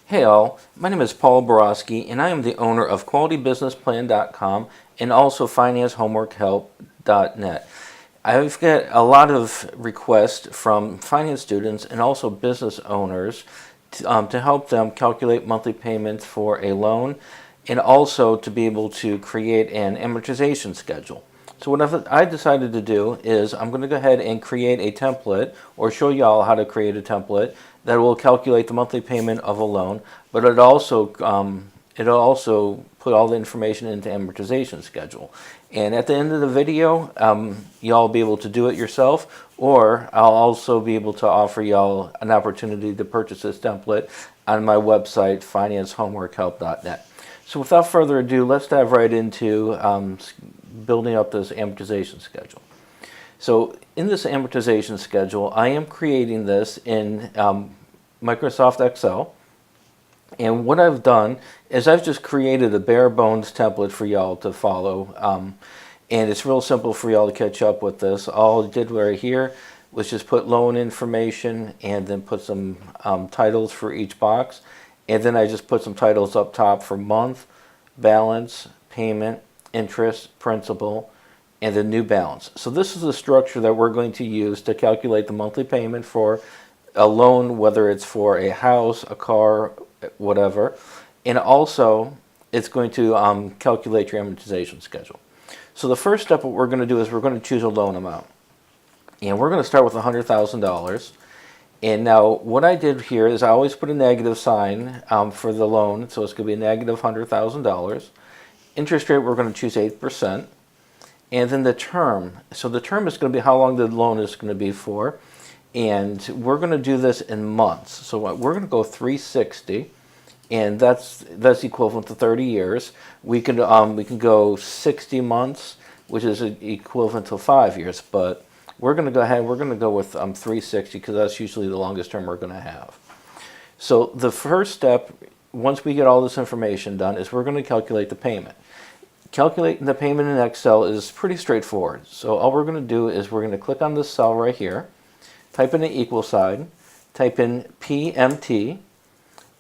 Hey all, my name is Paul Borosky and I am the owner of QualityBusinessPlan.com and also FinanceHomeworkHelp.net. I've got a lot of requests from finance students and also business owners to help them calculate monthly payments for a loan and also to be able to create an amortization schedule. So what I decided to do is I'm going to go ahead and create a template or show y'all how to create a template that will calculate the monthly payment of a loan, but it'll also put all the information into amortization schedule. And at the end of the video, y'all will be able to do it yourself, or I'll also be able to offer y'all an opportunity to purchase this template on my website, FinanceHomeworkHelp.net. So without further ado, let's dive right into building up this amortization schedule. So in this amortization schedule, I am creating this in Microsoft Excel. And what I've done is I've just created a bare bones template for y'all to follow. And it's real simple for y'all to catch up with this. All I did right here was just put loan information and then put some titles for each box. And then I just put some titles up top for month, balance, payment, interest, principal, and the new balance. So this is the structure that we're going to use to calculate the monthly payment for a loan, whether it's for a house, a car, whatever. And also, it's going to calculate your amortization schedule. So the first step, what we're going to do is we're going to choose a loan amount. And we're going to start with $100,000. And now what I did here is I always put a negative sign for the loan. So it's going to be a negative $100,000. Interest rate, we're going to choose 8%. And then the term. So the term is going to be how long the loan is going to be for. And we're going to do this in months. So we're going to go 360. And that's equivalent to 30 years. We can go 60 months, which is equivalent to 5 years. But we're going to go ahead. We're going to go with 360 because that's usually the longest term we're going to have. So the first step, once we get all this information done, is we're going to calculate the payment. Calculating the payment in Excel is pretty straightforward. So all we're going to do is we're going to click on this cell right here, type in an equal sign, type in PMT,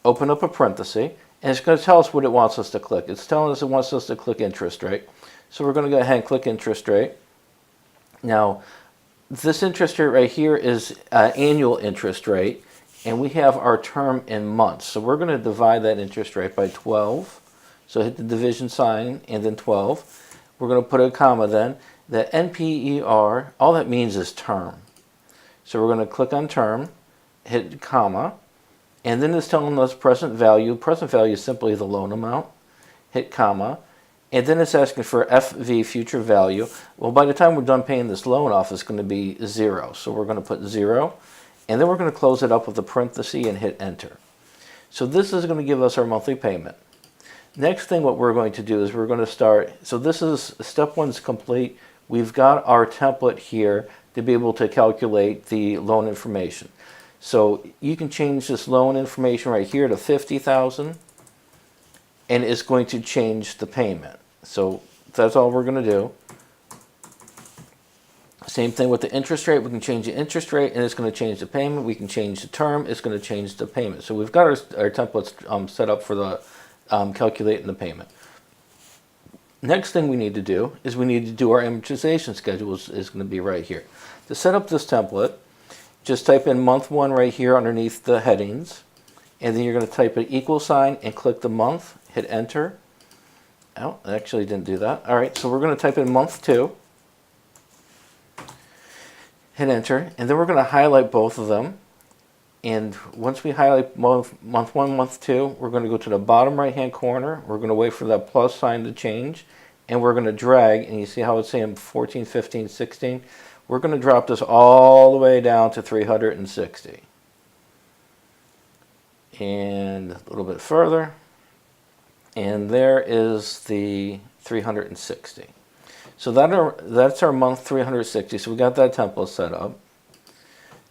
open up a parenthesis, and it's going to tell us what it wants us to click. It's telling us it wants us to click interest rate. So we're going to go ahead and click interest rate. Now, this interest rate right here is annual interest rate, and we have our term in months. So we're going to divide that interest rate by 12. So hit the division sign and then 12. We're going to put a comma then. The NPER, all that means is term. So we're going to click on term, hit comma, and then it's telling us present value. Present value is simply the loan amount. Hit comma, and then it's asking for FV, future value. Well, by the time we're done paying this loan off, it's going to be 0. So we're going to put 0, and then we're going to close it up with a parenthesis and hit enter. So this is going to give us our monthly payment. Next thing what we're going to do is we're going to start, so this is, step 1 is complete. We've got our template here to be able to calculate the loan information. So you can change this loan information right here to $50,000 and it's going to change the payment. So that's all we're going to do. Same thing with the interest rate. We can change the interest rate and it's going to change the payment. We can change the term. It's going to change the payment. So we've got our templates set up for the calculating the payment. Next thing we need to do is we need to do our amortization schedule is going to be right here. To set up this template, just type in month 1 right here underneath the headings, and then you're going to type an equal sign and click the month, hit enter. Oh, I actually didn't do that. All right, so we're going to type in month 2, hit enter, and then we're going to highlight both of them. And once we highlight month 1, month 2, we're going to go to the bottom right hand corner. We're going to wait for that plus sign to change. And we're going to drag, and you see how it's saying 14, 15, 16? We're going to drop this all the way down to 360. And a little bit further. And there is the 360. So that's our month 360. So we got that template set up.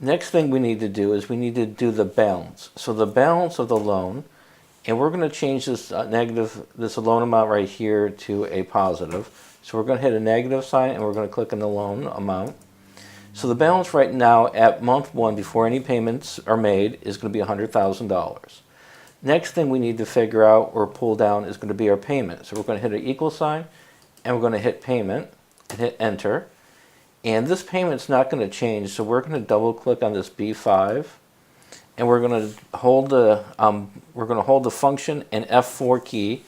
Next thing we need to do is we need to do the balance. So the balance of the loan, and we're going to change this this loan amount right here to a positive. So we're going to hit a negative sign and we're going to click on the loan amount. So the balance right now at month 1 before any payments are made is going to be $100,000. Next thing we need to figure out or pull down is going to be our payment. So we're going to hit an equal sign and we're going to hit payment and hit enter. And this payment's not going to change, so we're going to double click on this B5 and we're going to hold the function and F4 key,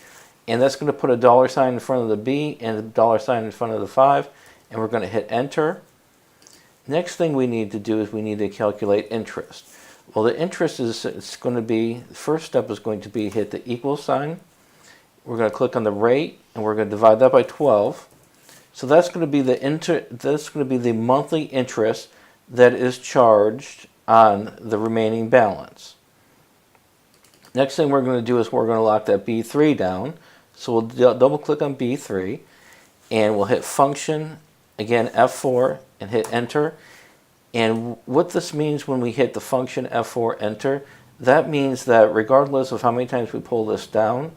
and that's going to put a dollar sign in front of the B and a dollar sign in front of the 5, and we're going to hit enter. Next thing we need to do is we need to calculate interest. Well, the interest is going to be, the first step is going to be hit the equal sign. We're going to click on the rate and we're going to divide that by 12. So that's going to be the monthly interest that is charged on the remaining balance. Next thing we're going to do is we're going to lock that B3 down. So we'll double click on B3 and we'll hit function, again F4, and hit enter. And what this means when we hit the function F4 enter, that means that regardless of how many times we pull this down,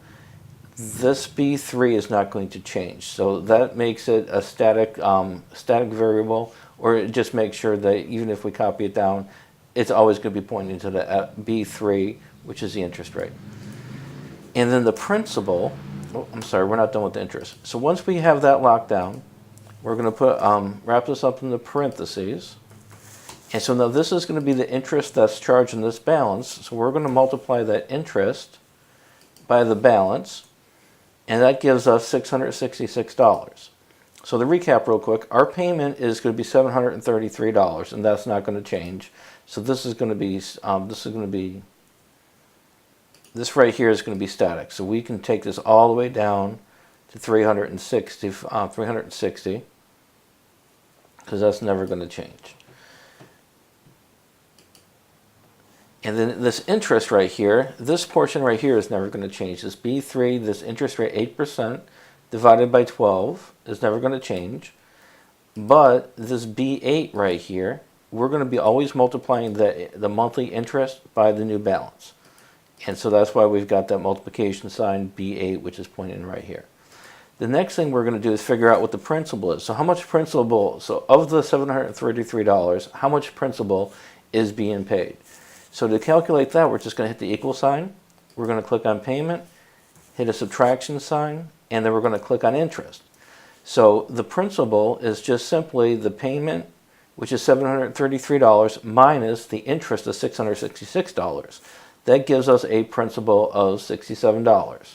this B3 is not going to change. So that makes it a static variable, or it just makes sure that even if we copy it down, it's always going to be pointing to the B3, which is the interest rate. And then the principal, oh, I'm sorry, we're not done with the interest. So once we have that locked down, we're going to put wrap this up in the parentheses. And so now this is going to be the interest that's charged in this balance. So we're going to multiply that interest by the balance, and that gives us $666. So to recap real quick, our payment is going to be $733, and that's not going to change. So this is going to be this right here is going to be static. So we can take this all the way down to 360, because that's never going to change. And then this interest right here, this portion right here is never going to change. This B3, this interest rate 8% divided by 12 is never going to change. But this B8 right here, we're going to be always multiplying the monthly interest by the new balance. And so that's why we've got that multiplication sign B8, which is pointing right here. The next thing we're going to do is figure out what the principal is. So how much principal, so of the $733, how much principal is being paid? So to calculate that, we're just going to hit the equal sign. We're going to click on payment, hit a subtraction sign, and then we're going to click on interest. So the principal is just simply the payment, which is $733, minus the interest of $666. That gives us a principal of $67.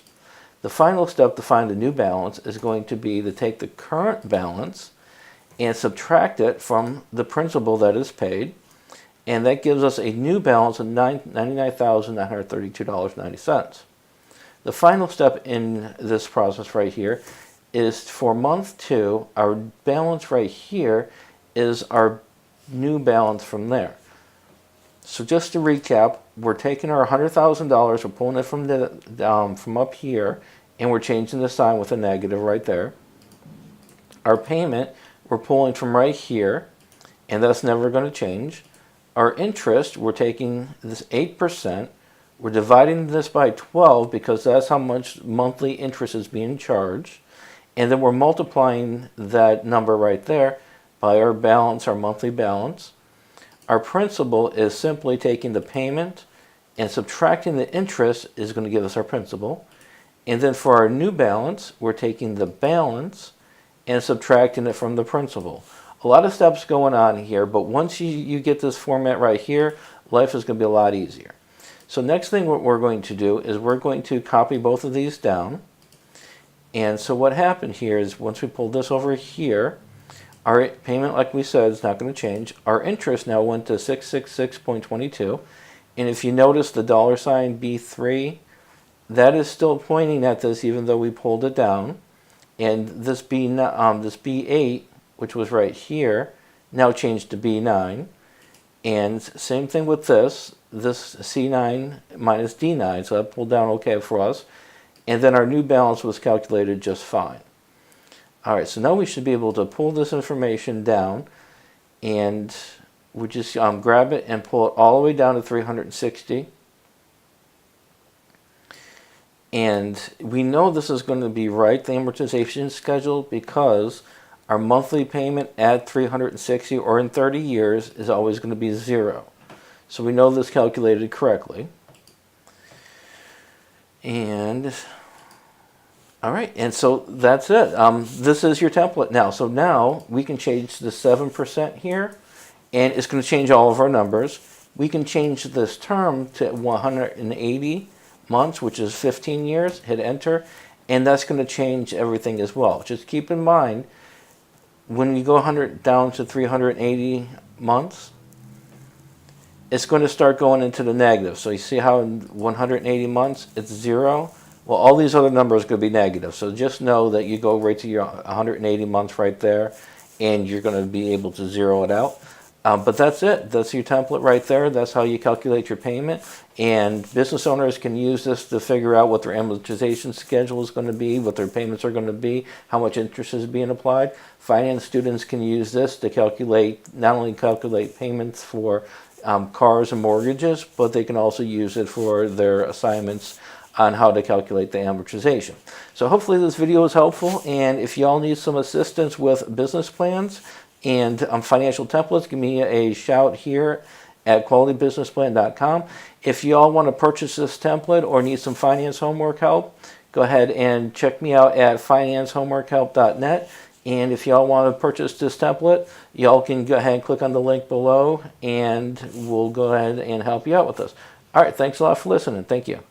The final step to find the new balance is going to be to take the current balance and subtract it from the principal that is paid, and that gives us a new balance of $99,932.90. The final step in this process right here is for month 2, our balance right here is our new balance from there. So just to recap, we're taking our $100,000, we're pulling it from up here, and we're changing the sign with a negative right there. Our payment, we're pulling from right here, and that's never going to change. Our interest, we're taking this 8%, we're dividing this by 12 because that's how much monthly interest is being charged, and then we're multiplying that number right there by our balance, our monthly balance. Our principal is simply taking the payment and subtracting the interest is going to give us our principal. And then for our new balance, we're taking the balance and subtracting it from the principal. A lot of steps going on here, but once you get this format right here, life is going to be a lot easier. So next thing what we're going to do is we're going to copy both of these down. And so what happened here is once we pull this over here, our payment, like we said, is not going to change. Our interest now went to 666.22. And if you notice the dollar sign B3, that is still pointing at this even though we pulled it down. And this B8, which was right here, now changed to B9. And same thing with this C9 minus D9, so that pulled down okay for us. And then our new balance was calculated just fine. All right, so now we should be able to pull this information down, and we just grab it and pull it all the way down to 360. And we know this is going to be right, the amortization schedule, because our monthly payment at 360 or in 30 years is always going to be 0. So we know this calculated correctly. And all right, and so that's it. This is your template now. So now we can change the 7% here, and it's going to change all of our numbers. We can change this term to 180 months, which is 15 years. Hit enter, and that's going to change everything as well. Just keep in mind, when you go 100 down to 380 months, it's going to start going into the negative. So you see how in 180 months it's 0? Well, all these other numbers are going to be negative. So just know that you go right to your 180 months right there, and you're going to be able to zero it out. But that's it. That's your template right there. That's how you calculate your payment. And business owners can use this to figure out what their amortization schedule is going to be, what their payments are going to be, how much interest is being applied. Finance students can use this to calculate, not only calculate payments for cars and mortgages, but they can also use it for their assignments on how to calculate the amortization. So hopefully this video is helpful, and if y'all need some assistance with business plans and financial templates, give me a shout here at qualitybusinessplan.com. If y'all want to purchase this template or need some finance homework help, go ahead and check me out at financehomeworkhelp.net. And if y'all want to purchase this template, y'all can go ahead and click on the link below, and we'll go ahead and help you out with this. All right, thanks a lot for listening. Thank you.